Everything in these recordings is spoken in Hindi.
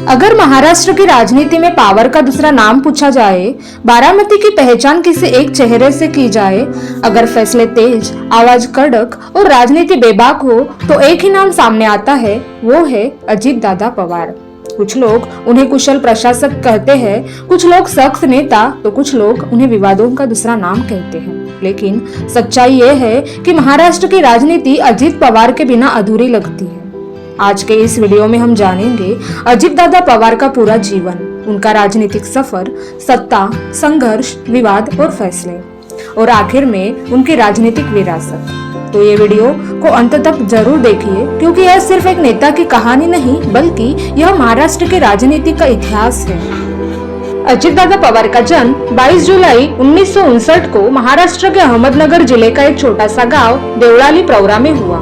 अगर महाराष्ट्र की राजनीति में पावर का दूसरा नाम पूछा जाए, बारामती की पहचान किसी एक चेहरे से की जाए, अगर फैसले तेज, आवाज कड़क और राजनीति बेबाक हो, तो एक ही नाम सामने आता है, वो है अजित दादा पवार। कुछ लोग उन्हें कुशल प्रशासक कहते हैं, कुछ लोग सख्त नेता, तो कुछ लोग उन्हें विवादों का दूसरा नाम कहते हैं। लेकिन सच्चाई ये है कि महाराष्ट्र की राजनीति अजित पवार के बिना अधूरी लगती है। आज के इस वीडियो में हम जानेंगे अजित दादा पवार का पूरा जीवन, उनका राजनीतिक सफर, सत्ता, संघर्ष, विवाद और फैसले, और आखिर में उनकी राजनीतिक विरासत। तो ये वीडियो को अंत तक जरूर देखिए, क्योंकि यह सिर्फ एक नेता की कहानी नहीं, बल्कि यह महाराष्ट्र के राजनीति का इतिहास है। अजित दादा पवार का जन्म 22 जुलाई 1959 को महाराष्ट्र के अहमदनगर जिले का एक छोटा सा गांव देवळाली प्रवरा में हुआ।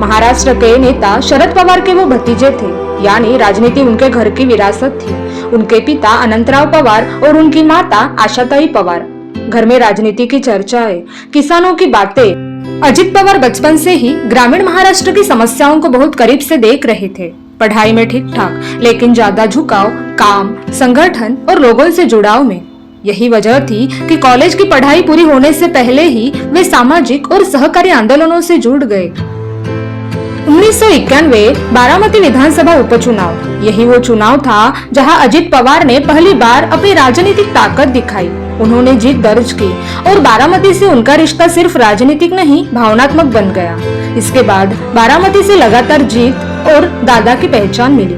महाराष्ट्र के नेता शरद पवार के वो भतीजे थे, यानी राजनीति उनके घर की विरासत थी। उनके पिता अनंतराव पवार और उनकी माता आशाताई पवार। घर में राजनीति की चर्चा है, किसानों की बातें। अजित पवार बचपन से ही ग्रामीण महाराष्ट्र की समस्याओं को बहुत करीब से देख रहे थे। पढ़ाई में ठीक ठाक, लेकिन ज्यादा झुकाव काम, संगठन और लोगों से जुड़ाव में। यही वजह थी कि कॉलेज की पढ़ाई पूरी होने से पहले ही वे सामाजिक और सहकारी आंदोलनों से जुड़ गए। 1991 बारामती विधानसभा उपचुनाव, यही वो चुनाव था जहां अजित पवार ने पहली बार अपनी राजनीतिक ताकत दिखाई। उन्होंने जीत दर्ज की और बारामती से उनका रिश्ता सिर्फ राजनीतिक नहीं, भावनात्मक बन गया। इसके बाद बारामती से लगातार जीत और दादा की पहचान मिली।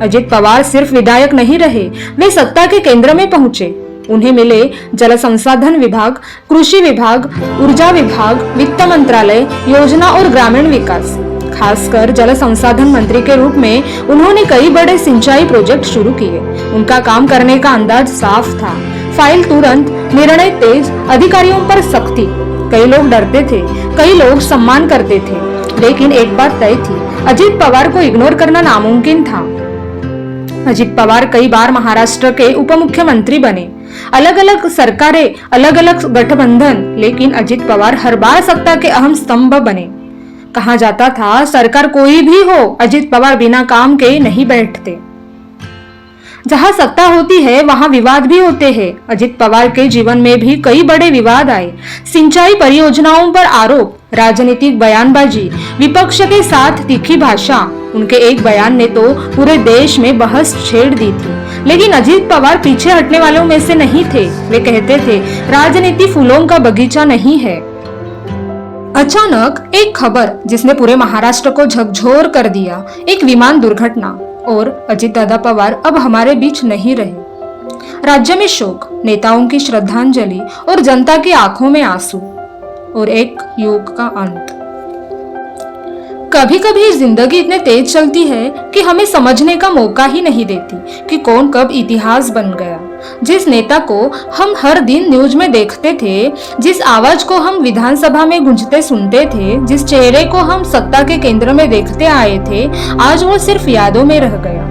अजित पवार सिर्फ विधायक नहीं रहे, वे सत्ता के केंद्र में पहुंचे। उन्हें मिले जल संसाधन विभाग, कृषि विभाग, ऊर्जा विभाग, वित्त मंत्रालय, योजना और ग्रामीण विकास। खासकर जल संसाधन मंत्री के रूप में उन्होंने कई बड़े सिंचाई प्रोजेक्ट शुरू किए। उनका काम करने का अंदाज साफ था, फाइल तुरंत, निर्णय तेज, अधिकारियों पर सख्ती। कई लोग डरते थे, कई लोग सम्मान करते थे, लेकिन एक बात तय थी, अजित पवार को इग्नोर करना नामुमकिन था। अजित पवार कई बार महाराष्ट्र के उप मुख्यमंत्री बने, अलग अलग सरकारें, अलग अलग गठबंधन, लेकिन अजित पवार हर बार सत्ता के अहम स्तंभ बने। कहा जाता था, सरकार कोई भी हो, अजित पवार बिना काम के नहीं बैठते। जहां सत्ता होती है वहां विवाद भी होते हैं। अजित पवार के जीवन में भी कई बड़े विवाद आए। सिंचाई परियोजनाओं पर आरोप, राजनीतिक बयानबाजी, विपक्ष के साथ तीखी भाषा। उनके एक बयान ने तो पूरे देश में बहस छेड़ दी थी। लेकिन अजित पवार पीछे हटने वालों में से नहीं थे। वे कहते थे, राजनीति फूलों का बगीचा नहीं है। अचानक एक खबर जिसने पूरे महाराष्ट्र को झकझोर कर दिया, एक विमान दुर्घटना, और अजित दादा पवार अब हमारे बीच नहीं रहे। राज्य में शोक, नेताओं की श्रद्धांजलि और जनता की आंखों में आंसू, और एक युग का अंत। कभी कभी जिंदगी इतने तेज चलती है कि हमें समझने का मौका ही नहीं देती कि कौन कब इतिहास बन गया। जिस नेता को हम हर दिन न्यूज में देखते थे, जिस आवाज को हम विधानसभा में गूंजते सुनते थे, जिस चेहरे को हम सत्ता के केंद्र में देखते आए थे, आज वो सिर्फ यादों में रह गया।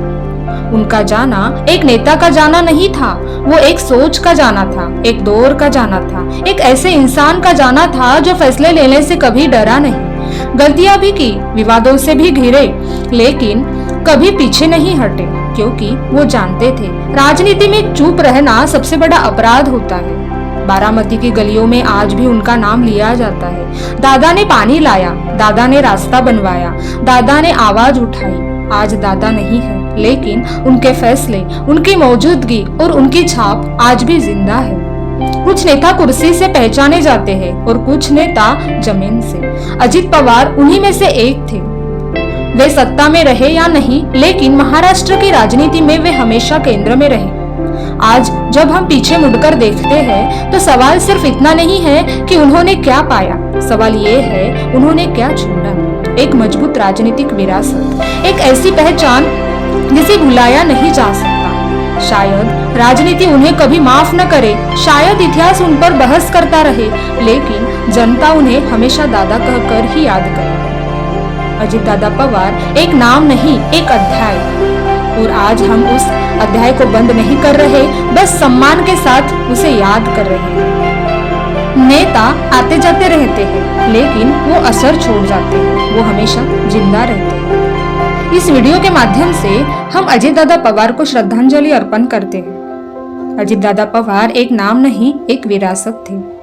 उनका जाना एक नेता का जाना नहीं था, वो एक सोच का जाना था, एक दौर का जाना था, एक ऐसे इंसान का जाना था जो फैसले लेने से कभी डरा नहीं, गलतियां भी की, विवादों से भी घिरे, लेकिन कभी पीछे नहीं हटे, क्योंकि वो जानते थे राजनीति में चुप रहना सबसे बड़ा अपराध होता है। बारामती की गलियों में आज भी उनका नाम लिया जाता है। दादा ने पानी लाया, दादा ने रास्ता बनवाया, दादा ने आवाज उठाई। आज दादा नहीं है, लेकिन उनके फैसले, उनकी मौजूदगी और उनकी छाप आज भी जिंदा है। कुछ नेता कुर्सी से पहचाने जाते हैं और कुछ नेता जमीन से। अजित पवार उन्हीं में से एक थे। वे सत्ता में रहे या नहीं, लेकिन महाराष्ट्र की राजनीति में वे हमेशा केंद्र में रहे। आज जब हम पीछे मुड़कर देखते हैं तो सवाल सिर्फ इतना नहीं है कि उन्होंने क्या पाया, सवाल ये है उन्होंने क्या छोड़ा। एक मजबूत राजनीतिक विरासत, एक ऐसी पहचान जिसे भुलाया नहीं जा सकता। शायद राजनीति उन्हें कभी माफ न करे, शायद इतिहास उन पर बहस करता रहे, लेकिन जनता उन्हें हमेशा दादा कहकर ही याद करे। अजित दादा पवार एक नाम नहीं, एक अध्याय, और आज हम उस अध्याय को बंद नहीं कर रहे, बस सम्मान के साथ उसे याद कर रहे हैं। नेता आते जाते रहते हैं, लेकिन वो असर छोड़ जाते हैं, वो हमेशा जिंदा रहते हैं। इस वीडियो के माध्यम से हम अजीत दादा पवार को श्रद्धांजलि अर्पण करते हैं। अजीत दादा पवार एक नाम नहीं, एक विरासत थे।